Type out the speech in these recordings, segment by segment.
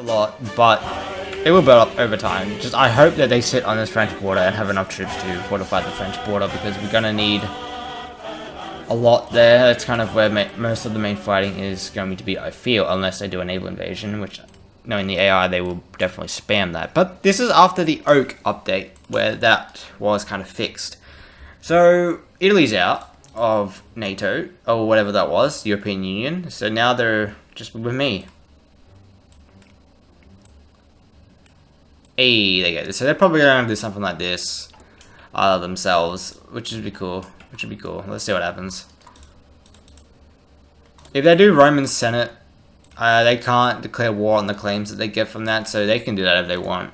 lot, but it will build up over time. Just I hope that they sit on this French border and have enough troops to fortify the French border, because we're gonna need a lot there. That's kind of where most of the main fighting is going to be, I feel, unless they do a naval invasion, which, knowing the AI, they will definitely spam that. But this is after the Oak update, where that was kind of fixed. So Italy's out of NATO, or whatever that was, the European Union. So now they're just with me. Hey, there you go. So they're probably going to do something like this themselves, which would be cool. Let's see what happens. If they do Roman Senate, they can't declare war on the claims that they get from that, so they can do that if they want.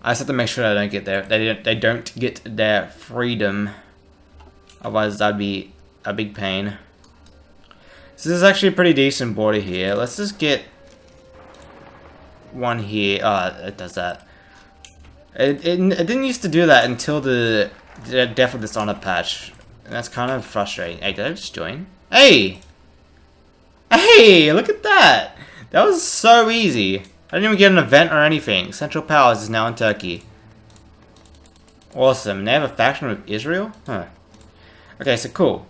I just have to make sure they don't get they don't get their freedom. Otherwise, that'd be a big pain. So this is actually a pretty decent border here. Let's just get one here. It does that. It didn't used to do that until the Death of Dishonor patch. And that's kind of frustrating. Hey, did I just join? Hey! Hey, look at that! That was so easy. I didn't even get an event or anything. Central Powers is now in Turkey. Awesome. They have a faction with Israel? Huh. Okay, so cool.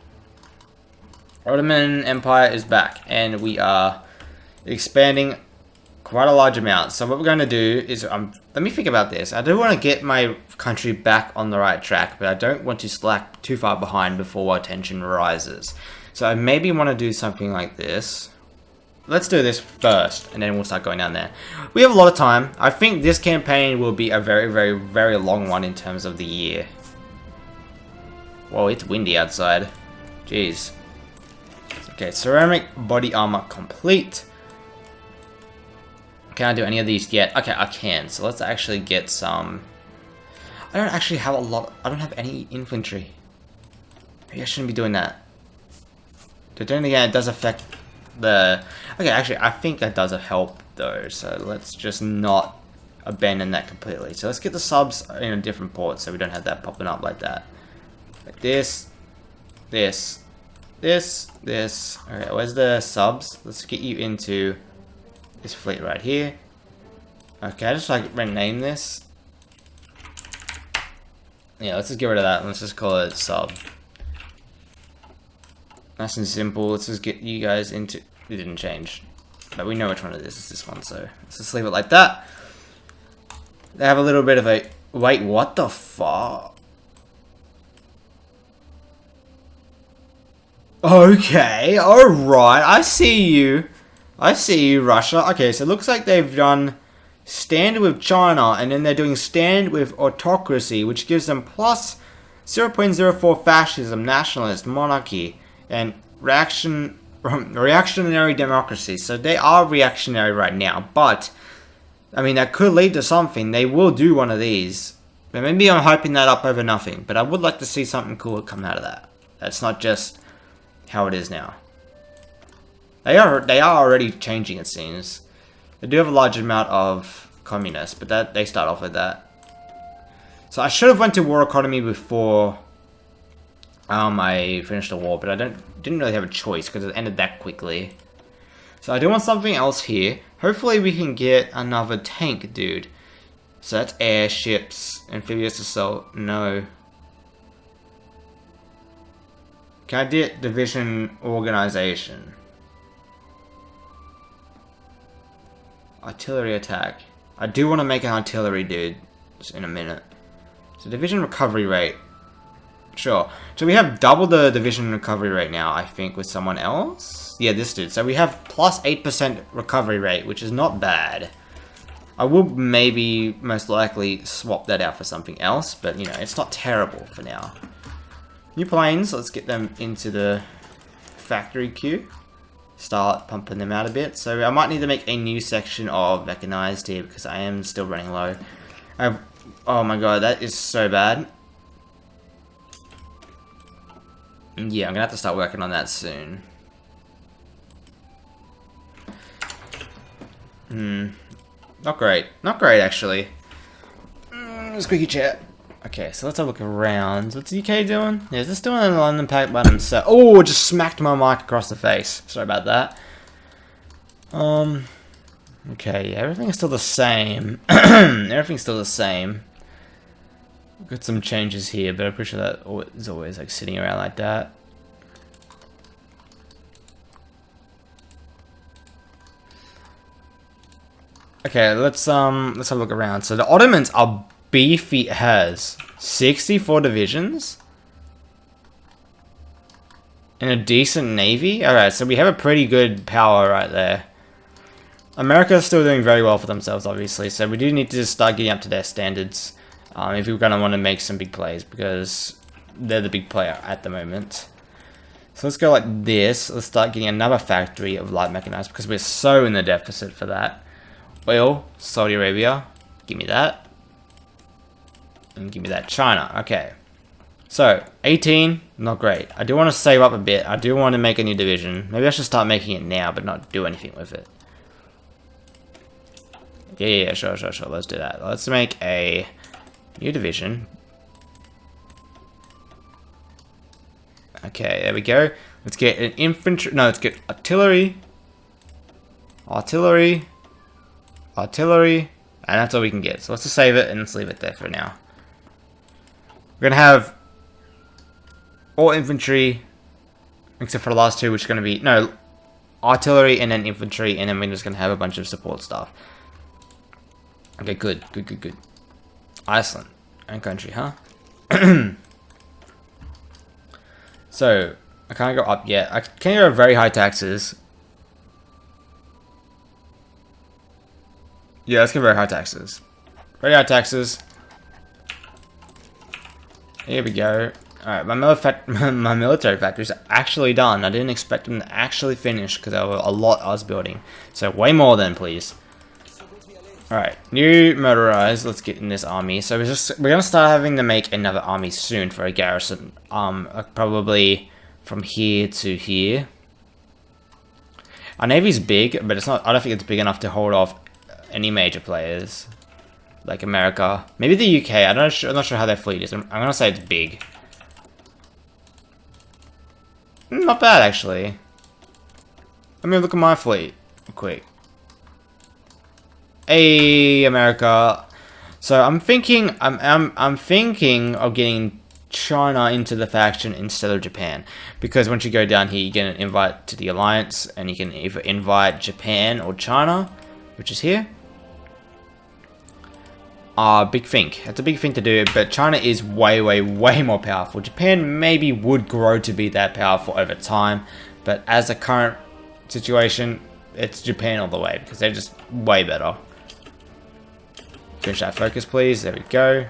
Ottoman Empire is back, and we are expanding quite a large amount. So what we're going to do is, let me think about this. I do want to get my country back on the right track, but I don't want to slack too far behind before our tension rises. So I maybe want to do something like this. Let's do this first, and then we'll start going down there. We have a lot of time. I think this campaign will be a very, very, very long one in terms of the year. Whoa, it's windy outside. Jeez. Okay, ceramic body armor complete. Can I do any of these yet? Okay, I can. So let's actually get some. I don't actually have a lot. I don't have any infantry. Maybe I shouldn't be doing that. But then again, it does affect the. Okay, actually, I think that does help though. So let's just not abandon that completely. So let's get the subs in a different port, so we don't have that popping up like that. Like this, this, this, this. Okay, where's the subs? Let's get you into this fleet right here. Okay, I just like rename this. Yeah, let's just get rid of that. Let's just call it sub. Nice and simple. Let's just get you guys into. It didn't change, but we know which one it is. It's this one. So let's just leave it like that. They have a little bit of a. Wait, what the fuck? Okay, alright. I see you. I see you, Russia. Okay, so it looks like they've done stand with China, and then they're doing stand with autocracy, which gives them plus 0.04 fascism, nationalist, monarchy, and reactionary democracy. So they are reactionary right now, but I mean that could lead to something. They will do one of these. But maybe I'm hyping that up over nothing, but I would like to see something cool come out of that. That's not just how it is now. They are already changing, it seems. They do have a large amount of communists, but that they start off with that. So I should have went to war economy before I finished the war, but I didn't really have a choice because it ended that quickly. So I do want something else here. Hopefully we can get another tank, dude. So that's airships, amphibious assault. No. Can I get division organization? Artillery attack. I do want to make an artillery, dude. Just in a minute. So division recovery rate. Sure. So we have double the division recovery rate now, I think, with someone else. Yeah, this dude. So we have plus 8% recovery rate, which is not bad. I will maybe, most likely, swap that out for something else, but, you know, it's not terrible for now. New planes. Let's get them into the factory queue. Start pumping them out a bit. So I might need to make a new section of mechanized here because I am still running low. Oh my god, that is so bad. Yeah, I'm gonna have to start working on that soon. Not great. Not great, actually. Squeaky chair. Okay, so let's have a look around. What's the UK doing? Yeah, is this doing a London pact by themselves? Oh, just smacked my mic across the face. Sorry about that. Okay, yeah, everything's still the same. Everything's still the same. Got some changes here, but I'm pretty sure that is always like sitting around like that. Okay, let's have a look around. So the Ottomans are beefy. Has 64 divisions and a decent navy. Alright, so we have a pretty good power right there. America's still doing very well for themselves, obviously, so we do need to just start getting up to their standards if we're going to want to make some big plays, because they're the big player at the moment. So let's go like this. Let's start getting another factory of light mechanized, because we're so in the deficit for that. Oil, Saudi Arabia, give me that. And give me that, China. Okay. So, 18, not great. I do want to save up a bit. I do want to make a new division. Maybe I should start making it now, but not do anything with it. Yeah, sure. Let's do that. Let's make a new division. Okay, there we go. Let's get an infantry. No, let's get artillery. Artillery. And that's all we can get. So let's just save it and let's leave it there for now. We're going to have all infantry, except for the last two, which are going to be, no, artillery and then infantry, and then we're just going to have a bunch of support stuff. Okay, good. Iceland. Own country, huh? So, I can't go up yet. I can't go very high taxes. Yeah, let's get very high taxes. Very high taxes. Here we go. Alright, my military factories are actually done. I didn't expect them to actually finish because there were a lot I was building. So way more than, please. Alright, new motorized. Let's get in this army. So we're gonna start having to make another army soon for a garrison. Probably from here to here. Our navy's big, but it's not. I don't think it's big enough to hold off any major players like America. Maybe the UK. I'm not sure how their fleet is. I'm gonna say it's big. Not bad actually. Let me look at my fleet real quick. Hey, America. So I'm thinking I'm thinking of getting China into the faction instead of Japan, because once you go down here you get an invite to the alliance, and you can either invite Japan or China, which is here. Big thing. It's a big thing to do, but China is way more powerful. Japan maybe would grow to be that powerful over time, but as a current situation, it's Japan all the way, because they're just way better. Finish that focus, please. There we go.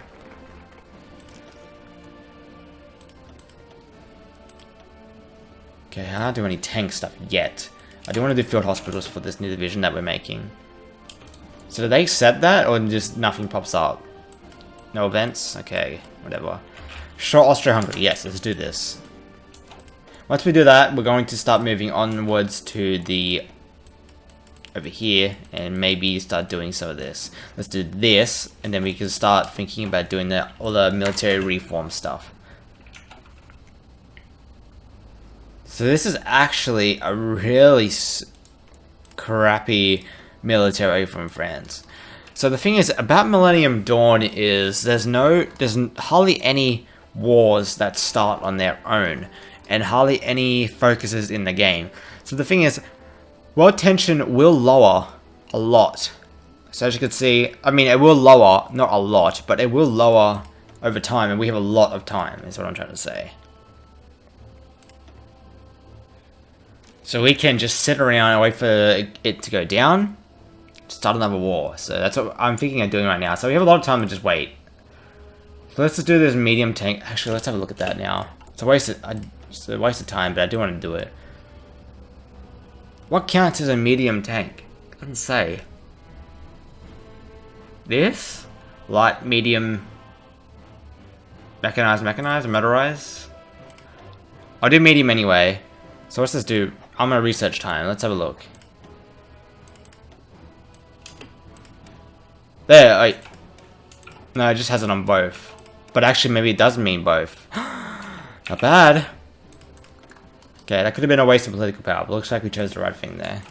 Okay, I can't do any tank stuff yet. I do want to do field hospitals for this new division that we're making. So do they accept that, or just nothing pops up? No events? Okay, whatever. Short Austria-Hungary. Yes, let's do this. Once we do that, we're going to start moving onwards to the over here, and maybe start doing some of this. Let's do this, and then we can start thinking about doing all the military reform stuff. So this is actually a really crappy military from France. So the thing is about Millennium Dawn is there's hardly any wars that start on their own, and hardly any focuses in the game. So the thing is, world tension will lower a lot. So as you can see, I mean, it will lower, not a lot, but it will lower over time, and we have a lot of time, is what I'm trying to say. So we can just sit around and wait for it to go down, start another war. So that's what I'm thinking of doing right now. So we have a lot of time to just wait. So let's just do this medium tank. Actually, let's have a look at that now. It's a waste of time, but I do want to do it. What counts as a medium tank? It doesn't say. This? Light, medium, mechanized, motorized? I'll do medium anyway. So what's this do? I'm gonna research time. Let's have a look. There, no, it just has it on both. But actually, maybe it does mean both. Not bad. Okay, that could have been a waste of political power, but looks like we chose the right thing there.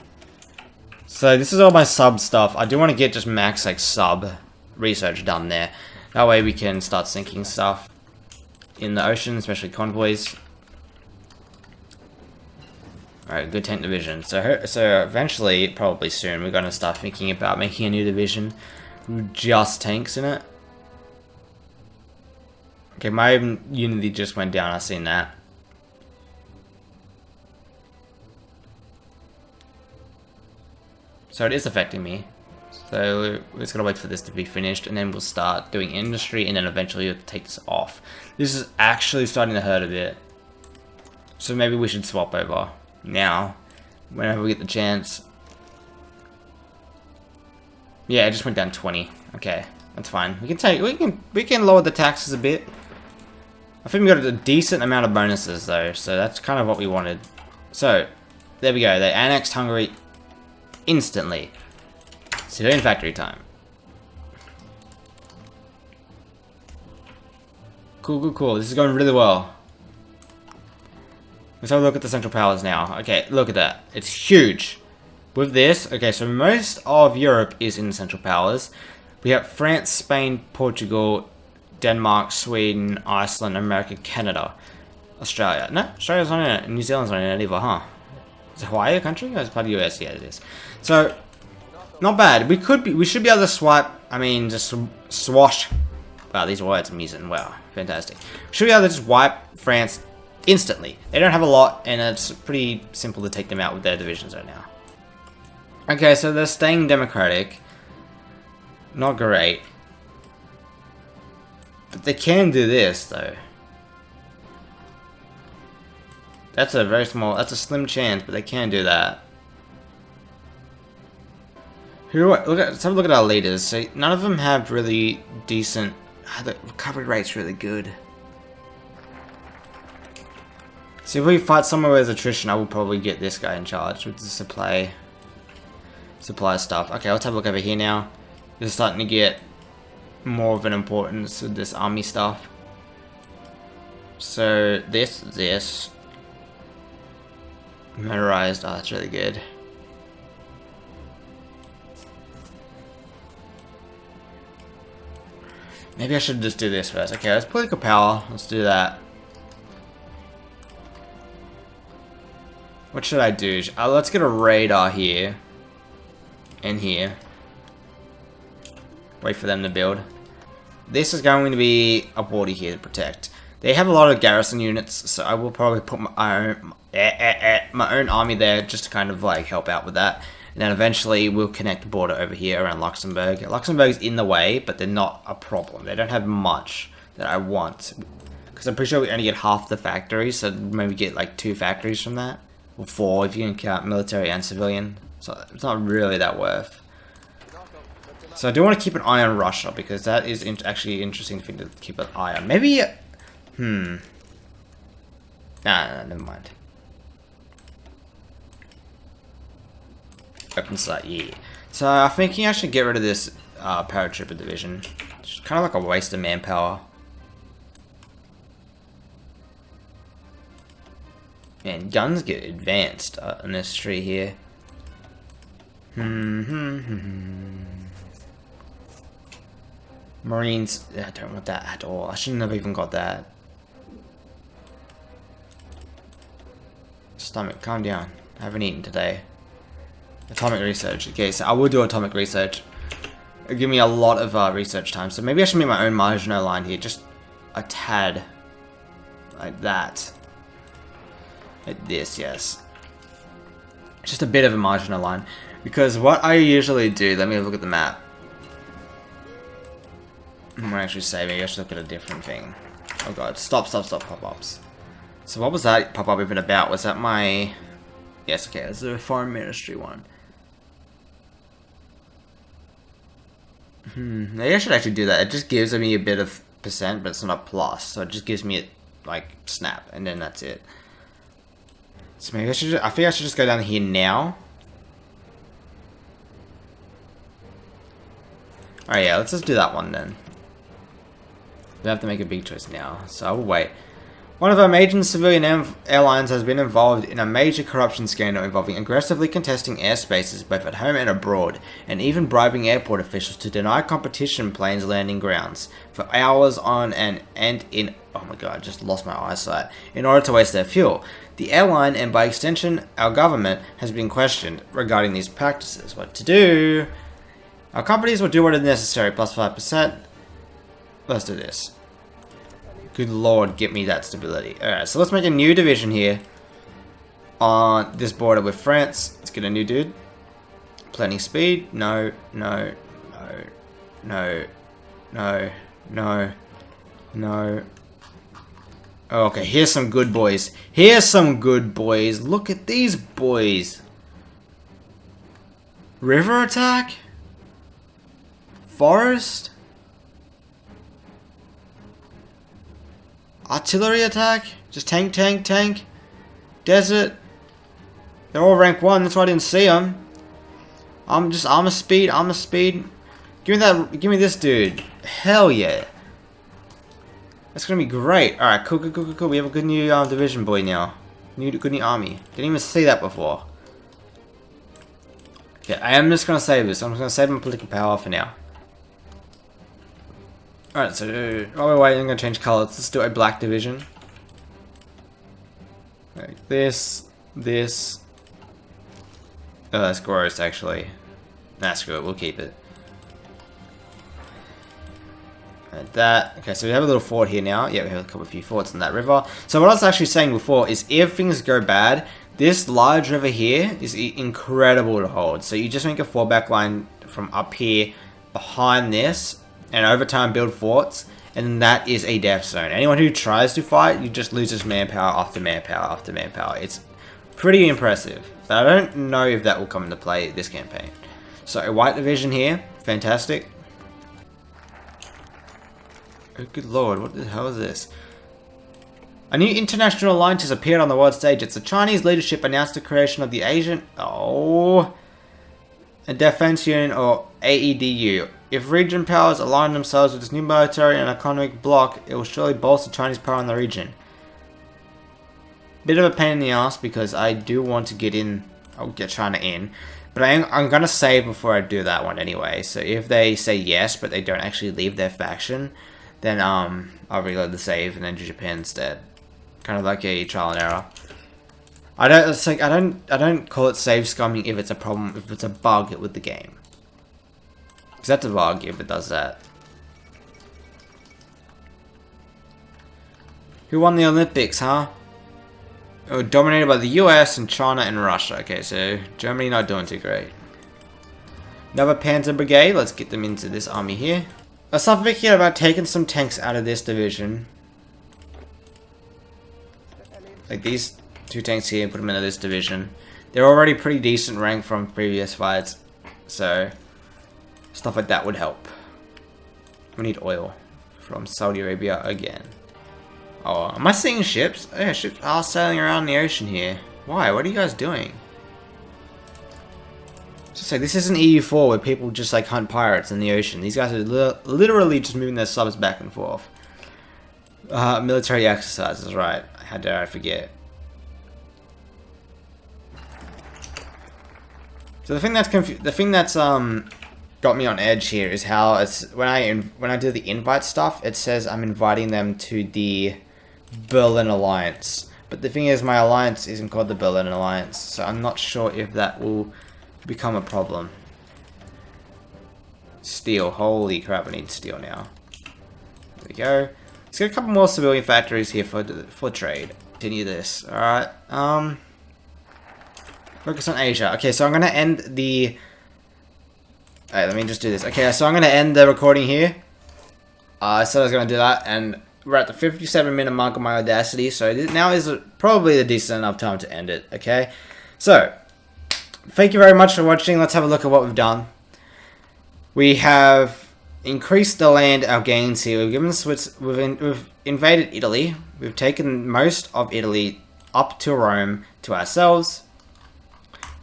So this is all my sub stuff. I do want to get just max like sub research done there. That way we can start sinking stuff in the ocean, especially convoys. Alright, good tank division. So eventually, probably soon, we're going to start thinking about making a new division with just tanks in it. Okay, my unity just went down, I've seen that. So it is affecting me. So we're just going to wait for this to be finished, and then we'll start doing industry, and then eventually we'll take this off. This is actually starting to hurt a bit. So maybe we should swap over now, whenever we get the chance. Yeah, it just went down 20. Okay, that's fine. We can lower the taxes a bit. I think we got a decent amount of bonuses though, so that's kind of what we wanted. So there we go. They annexed Hungary instantly. Civilian factory time. Cool. This is going really well. Let's have a look at the Central Powers now. Okay, look at that. It's huge. With this, okay, so most of Europe is in the Central Powers. We have France, Spain, Portugal, Denmark, Sweden, Iceland, America, Canada, Australia. No, Australia's not in it. New Zealand's not in it either, huh? Is Hawaii a country? Or is it part of the US? Yeah, it is. So, not bad. We should be able to swipe, just swash. Wow, these words I'm using. Wow, fantastic. Should be able to just wipe France instantly. They don't have a lot, and it's pretty simple to take them out with their divisions right now. Okay, so they're staying democratic. Not great. But they can do this, though. That's a very small, that's a slim chance, but they can do that. Let's have a look at our leaders. So none of them have really decent, the recovery rate's really good. So if we fight somewhere where there's attrition, I will probably get this guy in charge with the supply stuff. Okay, let's have a look over here now. This is starting to get more of an importance with this army stuff. So this motorized, oh that's really good. Maybe I should just do this first. Okay, let's political power. Let's do that. What should I do? Let's get a radar here. And here. Wait for them to build. This is going to be a border here to protect. They have a lot of garrison units, so I will probably put my own army there just to kind of like help out with that. And then eventually we'll connect the border over here around Luxembourg. Luxembourg's in the way, but they're not a problem. They don't have much that I want. Because I'm pretty sure we only get half the factories, so maybe get like 2 factories from that. Or 4 if you can count military and civilian. So it's not really that worth. So I do want to keep an eye on Russia, because that is actually an interesting thing to keep an eye on. Maybe... Nah, never mind. Open site, yeah. So I'm thinking I should get rid of this paratrooper division. It's kind of like a waste of manpower. Man, guns get advanced on this tree here. Marines, I don't want that at all. I shouldn't have even got that. Stomach, calm down. I haven't eaten today. Atomic research. Okay, so I will do atomic research. It'll give me a lot of research time. So maybe I should make my own Maginot line here. Just a tad. Like that. Like this, yes. Just a bit of a Maginot line. Because what I usually do, let me look at the map. I'm gonna actually say, maybe I should look at a different thing. Oh god, stop pop-ups. So what was that pop-up even about? Was that my... Yes, okay, it's the foreign ministry one. Maybe I should actually do that. It just gives me a bit of percent, but it's not a plus. So it just gives me it, like, snap, and then that's it. So maybe I think I should just go down here now. Alright, yeah, let's just do that one then. We have to make a big choice now, so I will wait. One of our major civilian airlines has been involved in a major corruption scandal involving aggressively contesting airspaces both at home and abroad, and even bribing airport officials to deny competition planes landing grounds for hours on and in... Oh my god, I just lost my eyesight. In order to waste their fuel. The airline, and by extension our government, has been questioned regarding these practices. What to do? Our companies will do what is necessary, plus 5%. Let's do this. Good lord, get me that stability. Alright, so let's make a new division here on this border with France. Let's get a new dude. Planning speed. No, no, no, no, no, no, no. Oh, okay, here's some good boys. Here's some good boys. Look at these boys. River attack? Forest? Artillery attack? Just tank, tank, tank. Desert. They're all rank 1, that's why I didn't see them. I'm just armor speed, armor speed. Give me that, give me this dude. Hell yeah. That's gonna be great. Alright, cool, cool, cool, cool, cool. We have a good new division boy now. Good new army. Didn't even see that before. Okay, I am just gonna save this. I'm just gonna save my political power for now. Alright, so while we're waiting, I'm gonna change colors. Let's do a black division. Like this. Oh, that's gross, actually. Nah, screw it. We'll keep it. Like that. Okay, so we have a little fort here now. Yeah, we have a few forts in that river. So what I was actually saying before is if things go bad, this large river here is incredible to hold. So you just make a fallback line from up here behind this, and over time build forts, and that is a death zone. Anyone who tries to fight, you just loses manpower after manpower after manpower. It's pretty impressive, but I don't know if that will come into play this campaign. So a white division here, fantastic. Oh good lord, what the hell is this? A new international alliance has appeared on the world stage. It's the Chinese leadership announced the creation of the Asian... a Defense Union, or AEDU. If region powers align themselves with this new military and economic bloc, it will surely bolster Chinese power in the region. Bit of a pain in the ass because I do want to get in. I'll get China in, but I'm gonna save before I do that one anyway. So if they say yes, but they don't actually leave their faction, then I'll reload the save and then do Japan instead. Kind of like a trial and error. I don't call it save scumming if it's a problem, if it's a bug with the game. Because that's a bug if it does that. Who won the Olympics, huh? Oh, dominated by the US and China and Russia. Okay, so Germany not doing too great. Another Panzer Brigade. Let's get them into this army here. Let's start thinking about taking some tanks out of this division. Like these 2 tanks here, put them into this division. They're already pretty decent rank from previous fights, so stuff like that would help. We need oil from Saudi Arabia again. Oh, am I seeing ships? Oh yeah, ships are sailing around the ocean here. Why? What are you guys doing? Just say this isn't EU4 where people just like hunt pirates in the ocean. These guys are literally just moving their subs back and forth. Military exercises, right? How dare I forget? So the thing that's got me on edge here is how it's when I do the invite stuff, it says I'm inviting them to the Berlin Alliance. But the thing is, my alliance isn't called the Berlin Alliance, so I'm not sure if that will become a problem. Steel, holy crap! I need steel now. There we go. Let's get a couple more civilian factories here for trade. Continue this. All right. Focus on Asia. Okay, so I'm gonna end the. Alright, let me just do this. Okay, so I'm gonna end the recording here. I said I was gonna do that, and we're at the 57-minute mark of my Audacity, so now is probably the decent enough time to end it. Okay, so thank you very much for watching. Let's have a look at what we've done. We have increased the land, our gains here. We've given we've invaded Italy. We've taken most of Italy up to Rome to ourselves.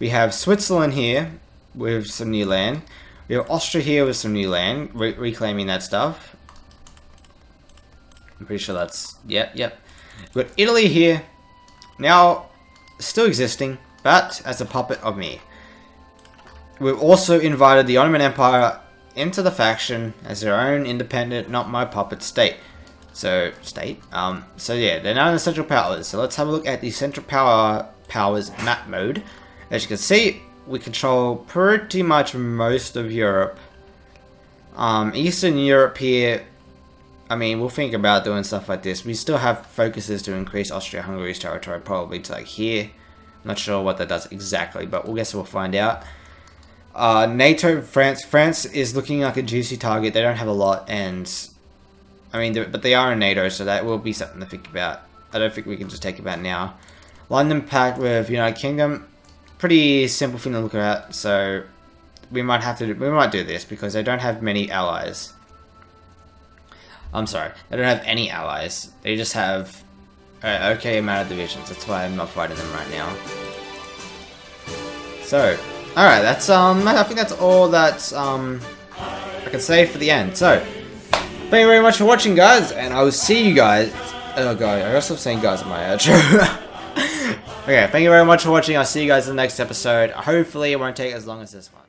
We have Switzerland here with some new land. We have Austria here with some new land, reclaiming that stuff. I'm pretty sure that's... Yep. We've got Italy here. Now, still existing, but as a puppet of me. We've also invited the Ottoman Empire into the faction as their own independent, not my puppet state. So yeah, they're now in the Central Powers. So let's have a look at the Central Powers map mode. As you can see, we control pretty much most of Europe. Eastern Europe here, I mean, we'll think about doing stuff like this. We still have focuses to increase Austria-Hungary's territory probably to like here. I'm not sure what that does exactly, but we'll find out. NATO, France is looking like a juicy target. They don't have a lot, and I mean, but they are in NATO, so that will be something to think about. I don't think we can just take about now. London pact with United Kingdom, pretty simple thing to look at. So we might do this because they don't have many allies. I'm sorry, they don't have any allies. They just have an okay amount of divisions. That's why I'm not fighting them right now. So, alright, that's I think that's all that I can say for the end. So, thank you very much for watching, guys, and I will see you guys. Oh god, I gotta stop saying guys in my outro. Okay, thank you very much for watching. I'll see you guys in the next episode. Hopefully it won't take as long as this one.